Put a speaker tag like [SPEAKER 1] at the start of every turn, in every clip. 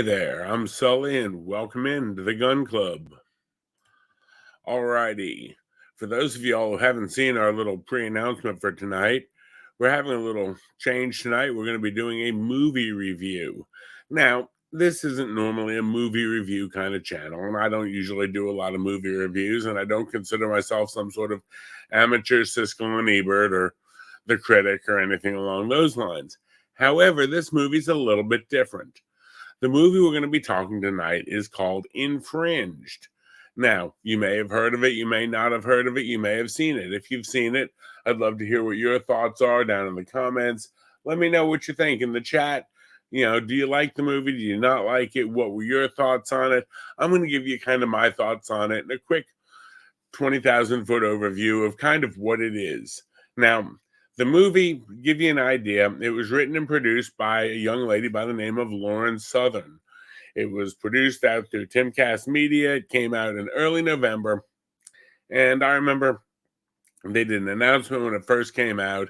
[SPEAKER 1] Hi there, I'm Sully, and welcome into the Gun Club. Alrighty, for those of y'all who haven't seen our little pre-announcement for tonight, we're having a little change tonight. We're going to be doing a movie review. Now, this isn't normally a movie review kind of channel, and I don't usually do a lot of movie reviews, and I don't consider myself some sort of amateur Siskel and Ebert or the critic or anything along those lines. However, this movie's a little bit different. The movie we're going to be talking tonight is called Infringed. Now, you may have heard of it, you may not have heard of it, you may have seen it. If you've seen it, I'd love to hear what your thoughts are down in the comments. Let me know what you think in the chat. Do you like the movie? Do you not like it? What were your thoughts on it? I'm going to give you kind of my thoughts on it and a quick 20,000 foot overview of kind of what it is. Now, the movie, give you an idea, it was written and produced by a young lady by the name of Lauren Southern. It was produced out through Timcast Media. It came out in early November. And I remember they did an announcement when it first came out.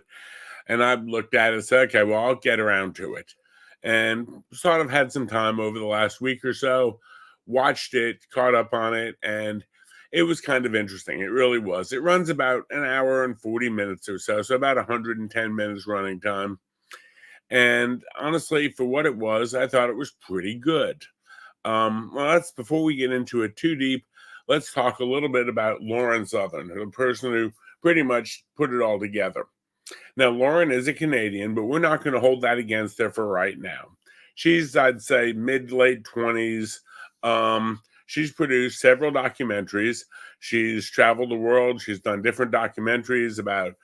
[SPEAKER 1] And I looked at it and said, okay, well, I'll get around to it. And sort of had some time over the last week or so, watched it, caught up on it, and it was kind of interesting. It really was. It runs about an hour and 40 minutes or so about 110 minutes running time. And honestly, for what it was, I thought it was pretty good. That's before we get into it too deep. Let's talk a little bit about Lauren Southern, the person who pretty much put it all together. Now, Lauren is a Canadian, but we're not going to hold that against her for right now. She's, I'd say, mid-late 20s. She's produced several documentaries. She's traveled the world. She's done different documentaries about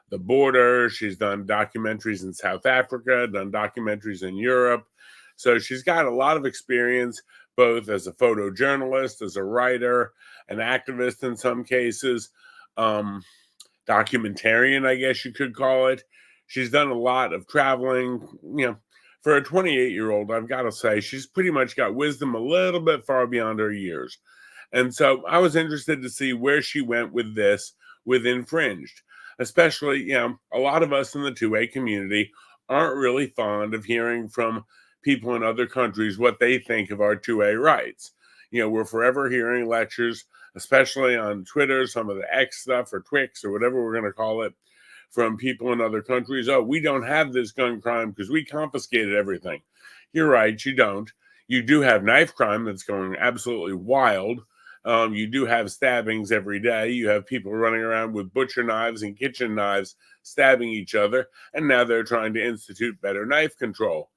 [SPEAKER 1] the border. She's done documentaries in South Africa, done documentaries in Europe. So she's got a lot of experience, both as a photojournalist, as a writer, an activist in some cases, documentarian, I guess you could call it. She's done a lot of traveling, For a 28-year-old, I've got to say, she's pretty much got wisdom a little bit far beyond her years. And so I was interested to see where she went with this, with Infringed. Especially, a lot of us in the 2A community aren't really fond of hearing from people in other countries what they think of our 2A rights. We're forever hearing lectures, especially on Twitter, some of the X stuff or Twix or whatever we're going to call it, from people in other countries. Oh, we don't have this gun crime because we confiscated everything. You're right, you don't. You do have knife crime that's going absolutely wild. You do have stabbings every day. You have people running around with butcher knives and kitchen knives stabbing each other, and now they're trying to institute better knife control.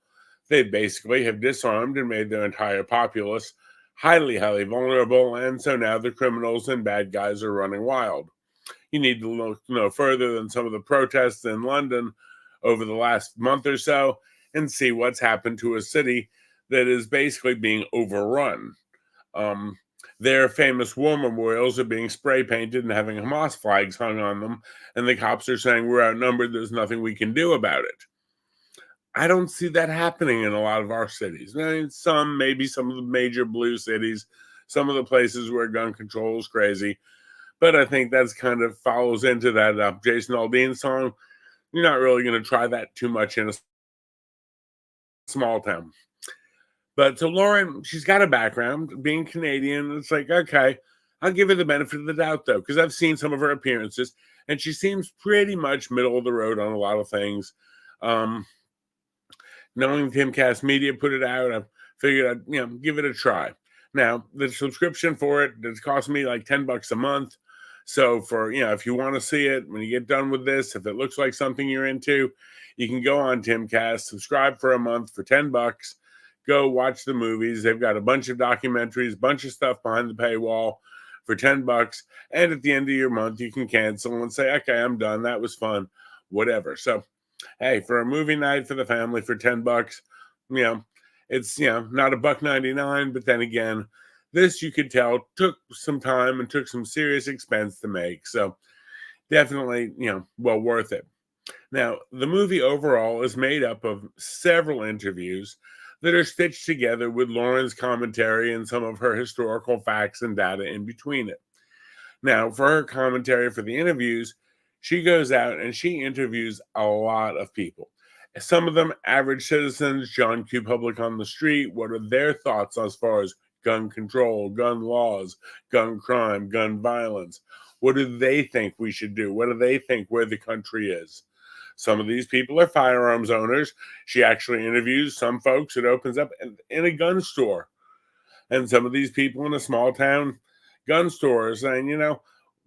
[SPEAKER 1] They basically have disarmed and made their entire populace highly, highly vulnerable, and so now the criminals and bad guys are running wild. You need to look no further than some of the protests in London over the last month or so and see what's happened to a city that is basically being overrun. Their famous war memorials are being spray painted and having Hamas flags hung on them, and the cops are saying we're outnumbered, there's nothing we can do about it. I don't see that happening in a lot of our cities. Maybe some of the major blue cities, some of the places where gun control is crazy. But I think that's kind of follows into that Jason Aldean song. You're not really going to try that too much in a small town. But so Lauren, she's got a background being Canadian. It's like, okay, I'll give her the benefit of the doubt, though, because I've seen some of her appearances, and she seems pretty much middle of the road on a lot of things. Knowing Timcast Media put it out, I figured I'd give it a try. Now, the subscription for it, it's cost me like $10 a month. So for, if you want to see it, when you get done with this, if it looks like something you're into, you can go on Timcast, subscribe for a month for $10, go watch the movies. They've got a bunch of documentaries, a bunch of stuff behind the paywall for $10. And at the end of your month, you can cancel and say, okay, I'm done. That was fun, whatever. So, hey, for a movie night for the family for $10, it's, not $1.99, but then again, this, you could tell, took some time and took some serious expense to make. So definitely, well worth it. Now, the movie overall is made up of several interviews that are stitched together with Lauren's commentary and some of her historical facts and data in between it. Now, for her commentary for the interviews, she goes out and she interviews a lot of people. Some of them average citizens, John Q. Public on the street. What are their thoughts as far as gun control, gun laws, gun crime, gun violence? What do they think we should do? What do they think where the country is? Some of these people are firearms owners. She actually interviews some folks. It opens up in a gun store. And some of these people in a small town gun store are saying,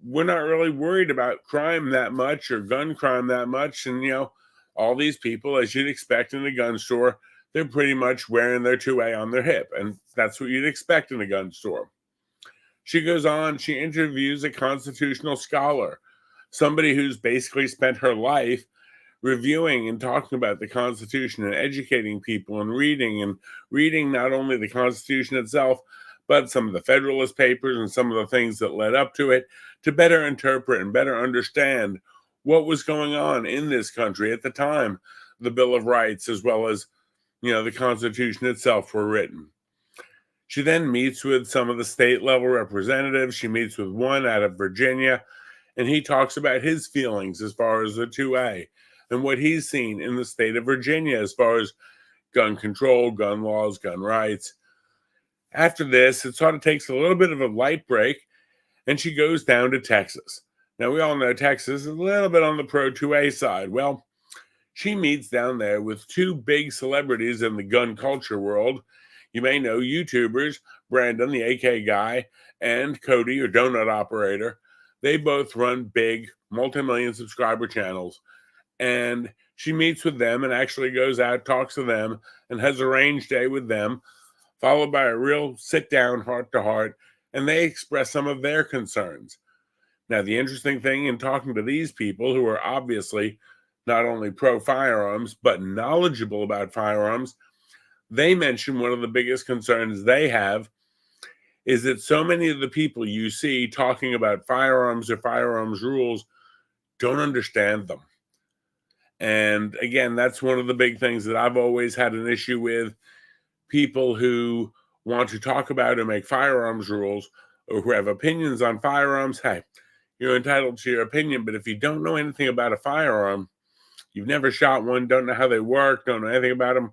[SPEAKER 1] we're not really worried about crime that much or gun crime that much. And, all these people, as you'd expect in a gun store, they're pretty much wearing their 2A on their hip. And that's what you'd expect in a gun store. She goes on, she interviews a constitutional scholar, somebody who's basically spent her life reviewing and talking about the Constitution and educating people and reading not only the Constitution itself, but some of the Federalist Papers and some of the things that led up to it to better interpret and better understand what was going on in this country at the time the Bill of Rights, as well as, the Constitution itself were written. She then meets with some of the state level representatives. She meets with one out of Virginia, and he talks about his feelings as far as the 2A and what he's seen in the state of Virginia as far as gun control, gun laws, gun rights. After this, it sort of takes a little bit of a light break, and she goes down to Texas. Now, we all know Texas is a little bit on the pro 2A side. Well, she meets down there with two big celebrities in the gun culture world. You may know YouTubers, Brandon, the AK guy, and Cody, or Donut Operator. They both run big, multi-million subscriber channels. And she meets with them and actually goes out, talks to them, and has a range day with them, followed by a real sit-down, heart-to-heart, and they express some of their concerns. Now, the interesting thing in talking to these people who are obviously not only pro-firearms, but knowledgeable about firearms, they mention one of the biggest concerns they have is that so many of the people you see talking about firearms or firearms rules don't understand them. And again, that's one of the big things that I've always had an issue with. People who want to talk about or make firearms rules or who have opinions on firearms, hey, you're entitled to your opinion. But if you don't know anything about a firearm, you've never shot one, don't know how they work, don't know anything about them,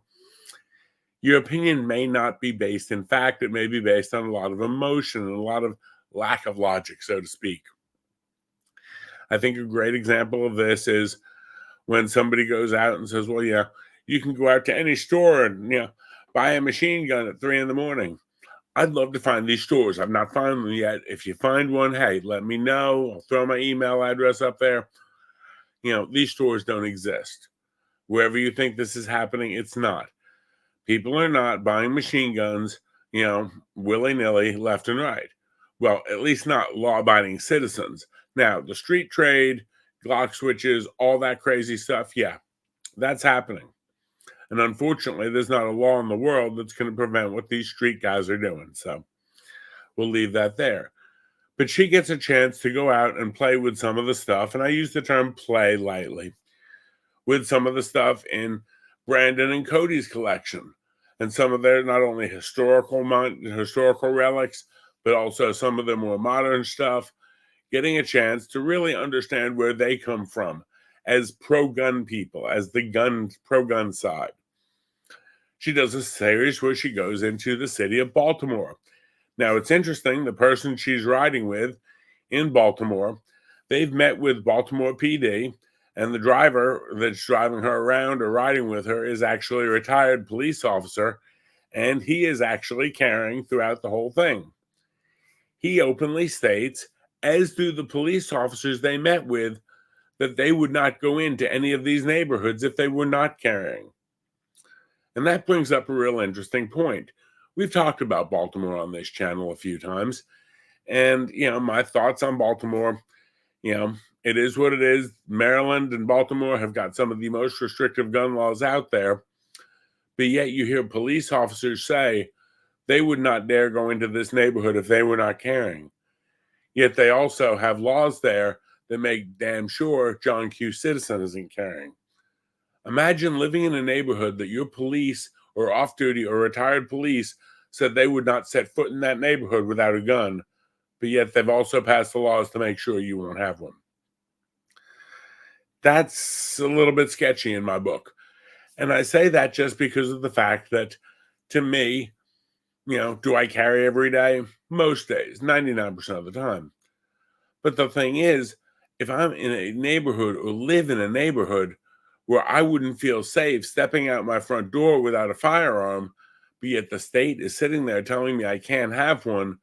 [SPEAKER 1] your opinion may not be based in fact. It may be based on a lot of emotion and a lot of lack of logic, so to speak. I think a great example of this is when somebody goes out and says, well, yeah, you can go out to any store and, buy a machine gun at 3 a.m. I'd love to find these stores. I've not found them yet. If you find one, hey, let me know. I'll throw my email address up there. These stores don't exist. Wherever you think this is happening, it's not. People are not buying machine guns, willy-nilly, left and right. Well, at least not law-abiding citizens. Now, the street trade, Glock switches, all that crazy stuff, yeah, that's happening. And unfortunately, there's not a law in the world that's going to prevent what these street guys are doing. So we'll leave that there. But she gets a chance to go out and play with some of the stuff, and I use the term play lightly, with some of the stuff in Brandon and Cody's collection. And some of their not only historical relics, but also some of their more modern stuff, getting a chance to really understand where they come from as pro-gun people, as the pro-gun side. She does a series where she goes into the city of Baltimore. Now, it's interesting, the person she's riding with in Baltimore, they've met with Baltimore PD, and the driver that's driving her around or riding with her is actually a retired police officer, and he is actually carrying throughout the whole thing. He openly states, as do the police officers they met with, that they would not go into any of these neighborhoods if they were not carrying. And that brings up a real interesting point. We've talked about Baltimore on this channel a few times. And, my thoughts on Baltimore, it is what it is. Maryland and Baltimore have got some of the most restrictive gun laws out there. But yet you hear police officers say they would not dare go into this neighborhood if they were not carrying. Yet they also have laws there that make damn sure John Q. Citizen isn't carrying. Imagine living in a neighborhood that your police or off-duty or retired police said they would not set foot in that neighborhood without a gun, but yet they've also passed the laws to make sure you won't have one. That's a little bit sketchy in my book. And I say that just because of the fact that, to me, do I carry every day? Most days, 99% of the time. But the thing is, if I'm in a neighborhood or live in a neighborhood where I wouldn't feel safe stepping out my front door without a firearm, but yet the state is sitting there telling me I can't have one,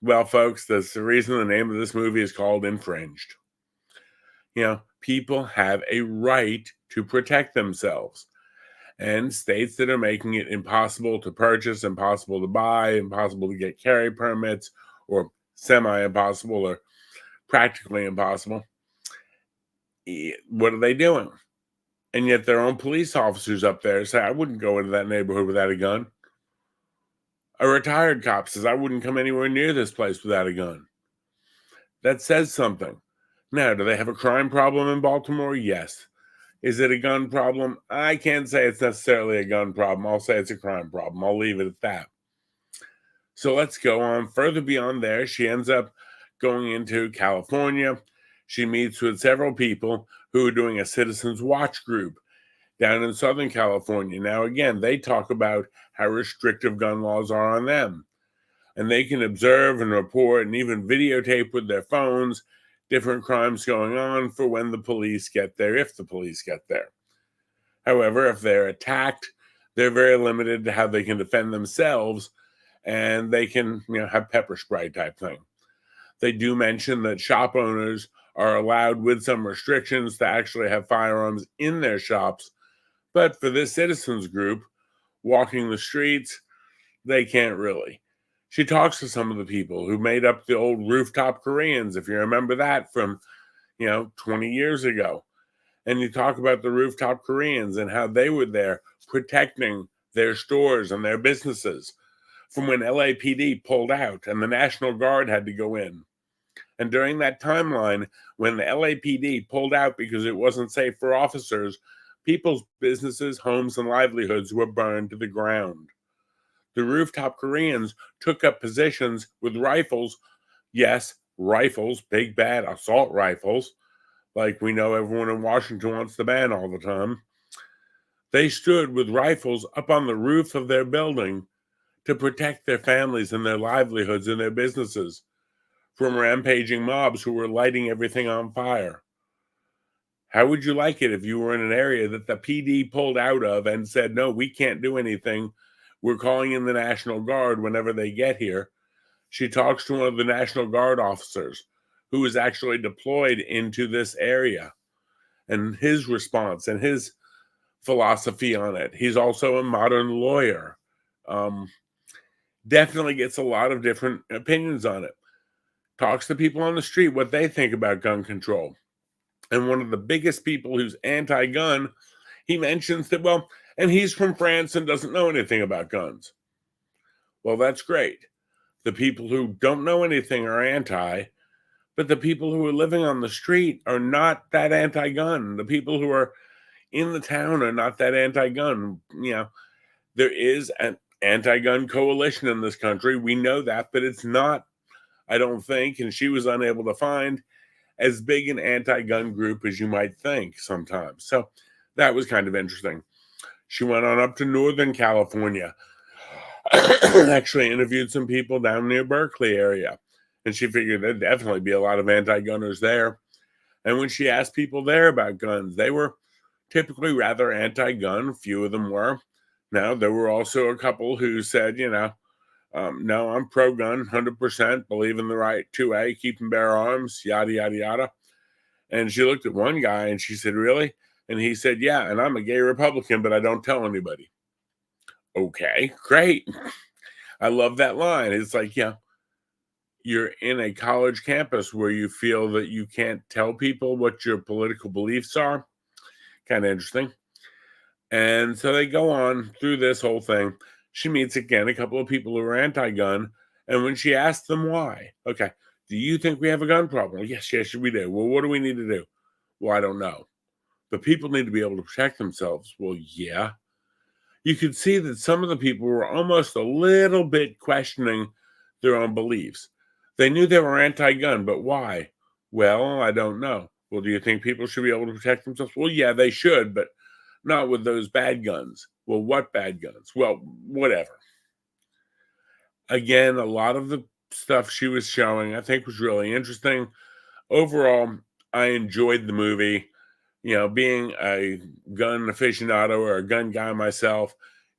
[SPEAKER 1] well, folks, that's the reason the name of this movie is called Infringed. People have a right to protect themselves. And states that are making it impossible to purchase, impossible to buy, impossible to get carry permits, or semi-impossible or practically impossible, what are they doing? And yet their own police officers up there say, I wouldn't go into that neighborhood without a gun. A retired cop says, I wouldn't come anywhere near this place without a gun. That says something. Now, do they have a crime problem in Baltimore? Yes. Is it a gun problem? I can't say it's necessarily a gun problem. I'll say it's a crime problem. I'll leave it at that. So let's go on further beyond there. She ends up going into California. She meets with several people who are doing a citizens watch group down in Southern California. Now, again, they talk about how restrictive gun laws are on them. And they can observe and report and even videotape with their phones different crimes going on for when the police get there, if the police get there. However, if they're attacked, they're very limited to how they can defend themselves, and they can, have pepper spray type thing. They do mention that shop owners are allowed, with some restrictions, to actually have firearms in their shops. But for this citizens group walking the streets, they can't really. She talks to some of the people who made up the old rooftop Koreans, if you remember that from, 20 years ago. And you talk about the rooftop Koreans and how they were there protecting their stores and their businesses from when LAPD pulled out and the National Guard had to go in. And during that timeline, when the LAPD pulled out because it wasn't safe for officers, people's businesses, homes, and livelihoods were burned to the ground. The rooftop Koreans took up positions with rifles. Yes, rifles, big bad assault rifles, like we know everyone in Washington wants to ban all the time. They stood with rifles up on the roof of their building to protect their families and their livelihoods and their businesses from rampaging mobs who were lighting everything on fire. How would you like it if you were in an area that the PD pulled out of and said, no, we can't do anything. We're calling in the National Guard whenever they get here. She talks to one of the National Guard officers who is actually deployed into this area, and his response and his philosophy on it. He's also a modern lawyer. Definitely gets a lot of different opinions on it. Talks to people on the street what they think about gun control. And one of the biggest people who's anti-gun, he mentions that, well, and he's from France and doesn't know anything about guns. Well, that's great. The people who don't know anything are anti, but the people who are living on the street are not that anti-gun. The people who are in the town are not that anti-gun. There is an anti-gun coalition in this country. We know that, but it's not, I don't think, and she was unable to find as big an anti-gun group as you might think sometimes. So that was kind of interesting. She went on up to Northern California, actually interviewed some people down near Berkeley area, and she figured there'd definitely be a lot of anti-gunners there. And when she asked people there about guns, they were typically rather anti-gun. Few of them were. Now, there were also a couple who said, no, I'm pro-gun, 100%, believe in the right 2A, keep and bear arms, yada, yada, yada. And she looked at one guy and she said, really? And he said, yeah, and I'm a gay Republican, but I don't tell anybody. Okay, great. I love that line. It's like, you're in a college campus where you feel that you can't tell people what your political beliefs are. Kind of interesting. And so they go on through this whole thing. She meets again a couple of people who are anti-gun. And when she asks them why, okay, do you think we have a gun problem? Yes, we do. Well, what do we need to do? Well, I don't know. But people need to be able to protect themselves. Well, yeah. You could see that some of the people were almost a little bit questioning their own beliefs. They knew they were anti-gun, but why? Well, I don't know. Well, do you think people should be able to protect themselves? Well, yeah, they should, but not with those bad guns. Well, what bad guns? Well, whatever. Again, a lot of the stuff she was showing, I think, was really interesting. Overall, I enjoyed the movie. Being a gun aficionado or a gun guy myself,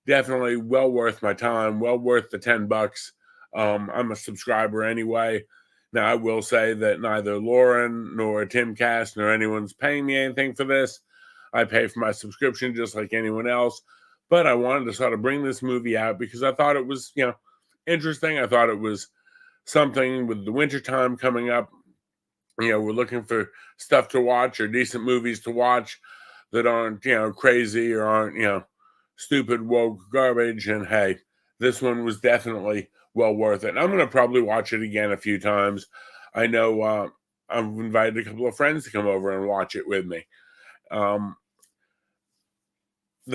[SPEAKER 1] definitely well worth my time, well worth the $10. I'm a subscriber anyway. Now, I will say that neither Lauren nor Tim Cast nor anyone's paying me anything for this. I pay for my subscription just like anyone else. But I wanted to sort of bring this movie out because I thought it was, interesting. I thought it was something with the wintertime coming up. We're looking for stuff to watch or decent movies to watch that aren't, crazy or aren't, stupid woke garbage. And hey, this one was definitely well worth it. I'm going to probably watch it again a few times. I know I've invited a couple of friends to come over and watch it with me. The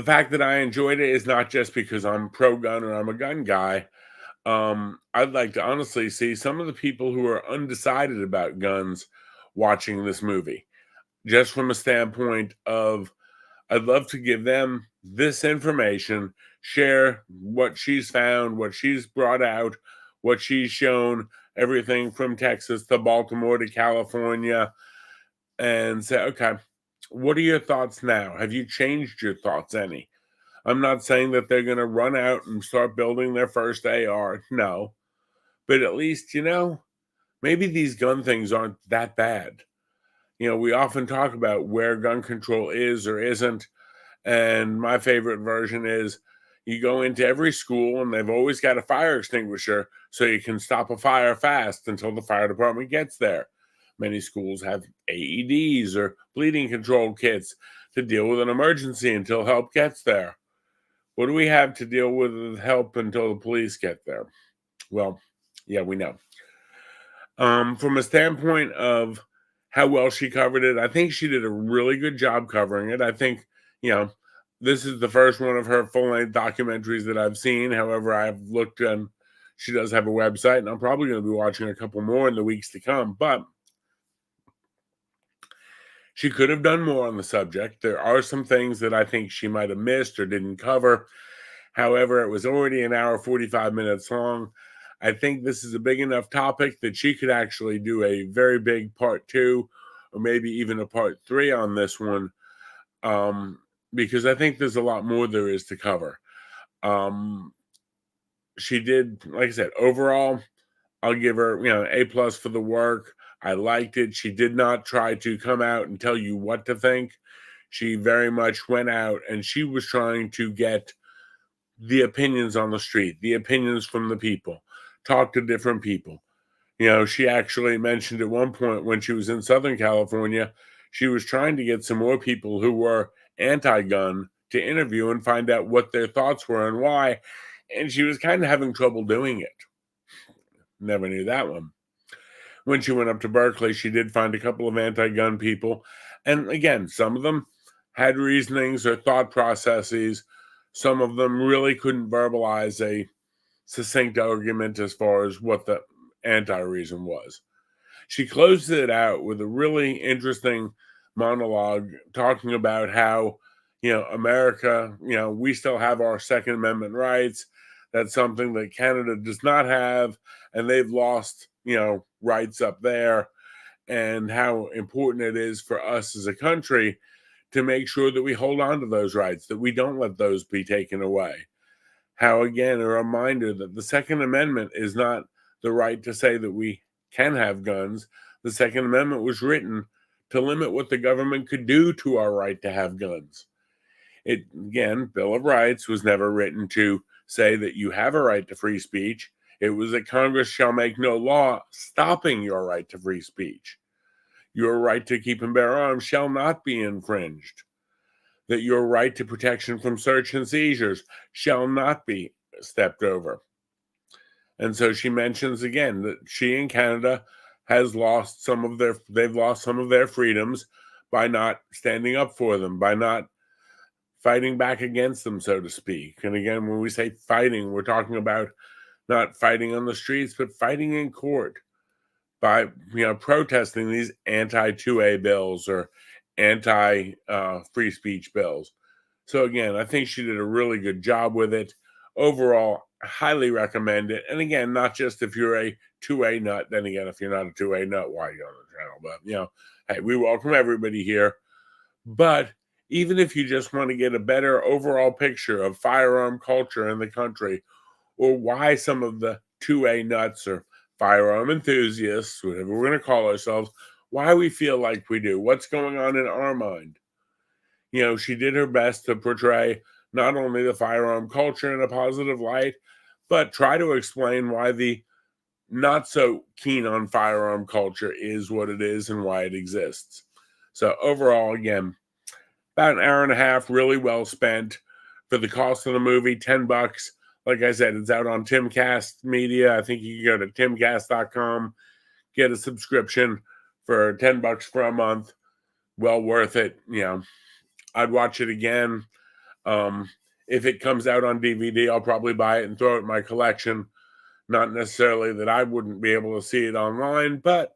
[SPEAKER 1] fact that I enjoyed it is not just because I'm pro gun or I'm a gun guy. I'd like to honestly see some of the people who are undecided about guns watching this movie, just from a standpoint of I'd love to give them this information, share what she's found, what she's brought out, what she's shown, everything from Texas to Baltimore to California, and say, okay, what are your thoughts now? Have you changed your thoughts any? I'm not saying that they're going to run out and start building their first AR. No. But at least, maybe these gun things aren't that bad. We often talk about where gun control is or isn't. And my favorite version is you go into every school and they've always got a fire extinguisher so you can stop a fire fast until the fire department gets there. Many schools have AEDs or bleeding control kits to deal with an emergency until help gets there. What do we have to deal with help until the police get there? Well, yeah, we know. From a standpoint of how well she covered it, I think she did a really good job covering it. I think, this is the first one of her full-length documentaries that I've seen. However, I've looked and she does have a website, and I'm probably going to be watching a couple more in the weeks to come. But she could have done more on the subject. There are some things that I think she might have missed or didn't cover. However, it was already an hour, 45 minutes long. I think this is a big enough topic that she could actually do a very big part 2 or maybe even a part 3 on this one, because I think there's a lot more there is to cover. She did, like I said, overall, I'll give her, A+ for the work. I liked it. She did not try to come out and tell you what to think. She very much went out and she was trying to get the opinions on the street, the opinions from the people, talk to different people. She actually mentioned at one point when she was in Southern California, she was trying to get some more people who were anti-gun to interview and find out what their thoughts were and why. And she was kind of having trouble doing it. Never knew that one. When she went up to Berkeley, she did find a couple of anti-gun people. And again, some of them had reasonings or thought processes. Some of them really couldn't verbalize a succinct argument as far as what the anti-reason was. She closed it out with a really interesting monologue talking about how, America, we still have our Second Amendment rights. That's something that Canada does not have, and they've lost, rights up there, and how important it is for us as a country to make sure that we hold on to those rights, that we don't let those be taken away. How, again, a reminder that the Second Amendment is not the right to say that we can have guns. The Second Amendment was written to limit what the government could do to our right to have guns. It, again, Bill of Rights was never written to say that you have a right to free speech. It was that Congress shall make no law stopping your right to free speech. Your right to keep and bear arms shall not be infringed. That your right to protection from search and seizures shall not be stepped over. And so she mentions again that she in Canada they've lost some of their freedoms by not standing up for them, by not fighting back against them, so to speak. And again, when we say fighting, we're talking about not fighting on the streets, but fighting in court by, protesting these anti-2A bills or anti-free speech bills. So again, I think she did a really good job with it. Overall, highly recommend it. And again, not just if you're a 2A nut, then again, if you're not a 2A nut, why are you on the channel? But hey, we welcome everybody here. But even if you just want to get a better overall picture of firearm culture in the country, or why some of the 2A nuts or firearm enthusiasts, whatever we're going to call ourselves, why we feel like we do, what's going on in our mind. She did her best to portray not only the firearm culture in a positive light, but try to explain why the not so keen on firearm culture is what it is and why it exists. So overall, again, about an hour and a half, really well spent for the cost of the movie, $10. Like I said, it's out on Timcast Media. I think you can go to timcast.com, get a subscription for $10 for a month. Well worth it. I'd watch it again. If it comes out on DVD, I'll probably buy it and throw it in my collection. Not necessarily that I wouldn't be able to see it online, but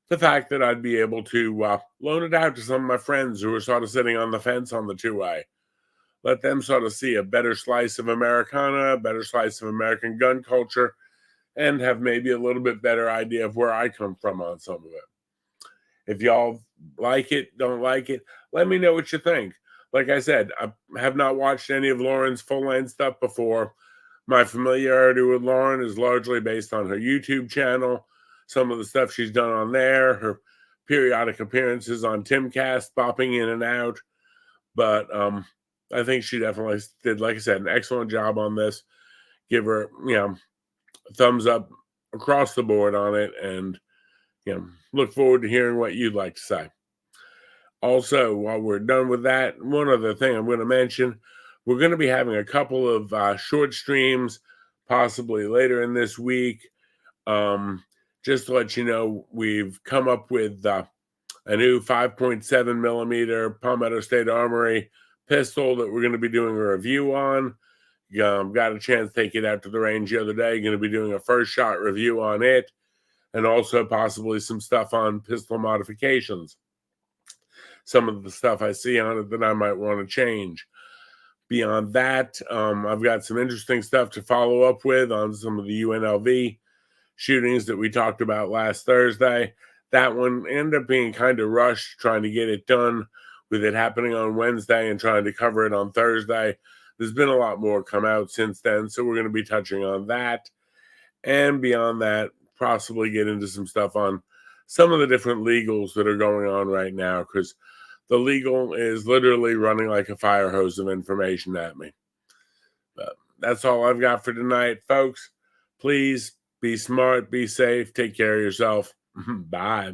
[SPEAKER 1] the fact that I'd be able to loan it out to some of my friends who are sort of sitting on the fence on the 2A. Let them sort of see a better slice of Americana, a better slice of American gun culture, and have maybe a little bit better idea of where I come from on some of it. If y'all like it, don't like it, let me know what you think. Like I said, I have not watched any of Lauren's full-length stuff before. My familiarity with Lauren is largely based on her YouTube channel, some of the stuff she's done on there, her periodic appearances on Timcast, bopping in and out. But I think she definitely did, like I said, an excellent job on this. Give her, thumbs up across the board on it, and look forward to hearing what you'd like to say. Also, while we're done with that, one other thing I'm going to mention, we're going to be having a couple of short streams, possibly later in this week. Just to let you know, we've come up with a new 5.7 millimeter Palmetto State Armory pistol that we're going to be doing a review on. Got a chance to take it out to the range the other day. Going to be doing a first shot review on it, and also possibly some stuff on pistol modifications. Some of the stuff I see on it that I might want to change. Beyond that, I've got some interesting stuff to follow up with on some of the UNLV shootings that we talked about last Thursday. That one ended up being kind of rushed, trying to get it done with it happening on Wednesday and trying to cover it on Thursday. There's been a lot more come out since then, so we're going to be touching on that. And beyond that, possibly get into some stuff on some of the different legals that are going on right now, because the legal is literally running like a fire hose of information at me. But that's all I've got for tonight, folks. Please be smart, be safe, take care of yourself. Bye.